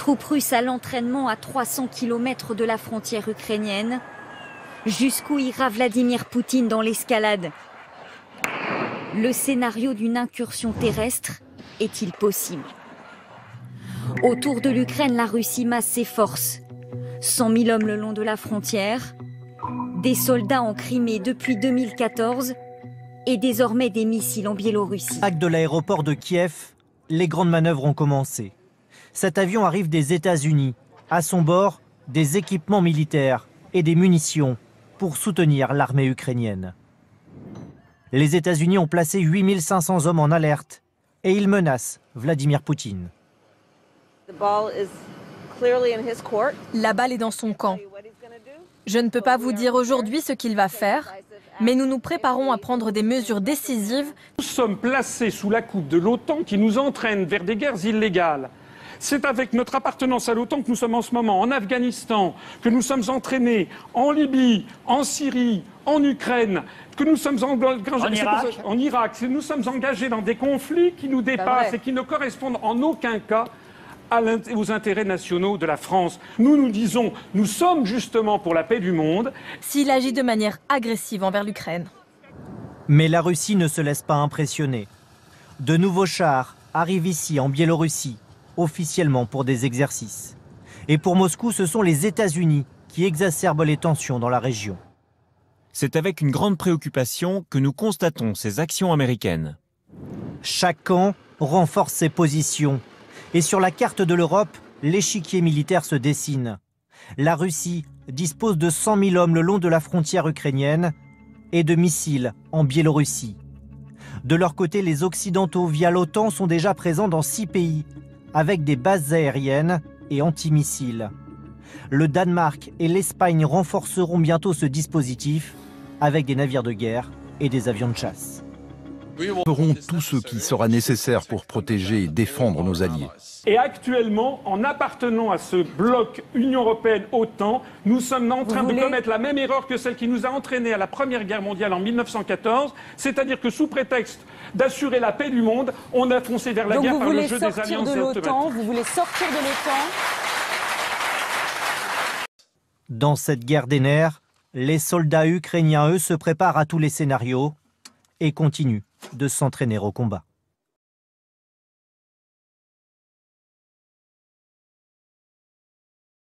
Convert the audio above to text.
troupes russes à l'entraînement à 300 km de la frontière ukrainienne. Jusqu'où ira Vladimir Poutine dans l'escalade? Le scénario d'une incursion terrestre est-il possible? Autour de l'Ukraine, la Russie masse ses forces. 100 000 hommes le long de la frontière, des soldats en Crimée depuis 2014 et désormais des missiles en Biélorussie. Acte de l'aéroport de Kiev, les grandes manœuvres ont commencé. Cet avion arrive des États-Unis. À son bord, des équipements militaires et des munitions pour soutenir l'armée ukrainienne. Les États-Unis ont placé 8500 hommes en alerte et ils menacent Vladimir Poutine. La balle est dans son camp. Je ne peux pas vous dire aujourd'hui ce qu'il va faire, mais nous nous préparons à prendre des mesures décisives. Nous sommes placés sous la coupe de l'OTAN qui nous entraîne vers des guerres illégales. C'est avec notre appartenance à l'OTAN que nous sommes en ce moment en Afghanistan, que nous sommes entraînés en Libye, en Syrie, en Ukraine, que nous sommes en Irak, que nous sommes engagés dans des conflits qui nous dépassent et qui ne correspondent en aucun cas aux intérêts nationaux de la France. Nous disons, nous sommes justement pour la paix du monde. S'il agit de manière agressive envers l'Ukraine. Mais la Russie ne se laisse pas impressionner. De nouveaux chars arrivent ici en Biélorussie, officiellement pour des exercices. Et pour Moscou, ce sont les États-Unis qui exacerbent les tensions dans la région. C'est avec une grande préoccupation que nous constatons ces actions américaines. Chaque camp renforce ses positions. Et sur la carte de l'Europe, l'échiquier militaire se dessine. La Russie dispose de 100 000 hommes le long de la frontière ukrainienne et de missiles en Biélorussie. De leur côté, les Occidentaux, via l'OTAN, sont déjà présents dans 6 pays, avec des bases aériennes et antimissiles. Le Danemark et l'Espagne renforceront bientôt ce dispositif avec des navires de guerre et des avions de chasse. Nous ferons tout ce qui sera nécessaire pour protéger et défendre nos alliés. Et actuellement, en appartenant à ce bloc Union européenne-OTAN, nous sommes en train de commettre la même erreur que celle qui nous a entraînés à la Première Guerre mondiale en 1914, c'est-à-dire que sous prétexte d'assurer la paix du monde, on a foncé vers la guerre par le jeu des alliances automatiques. Vous voulez sortir de l'OTAN? Dans cette guerre des nerfs, les soldats ukrainiens, eux, se préparent à tous les scénarios et continuent de s'entraîner au combat.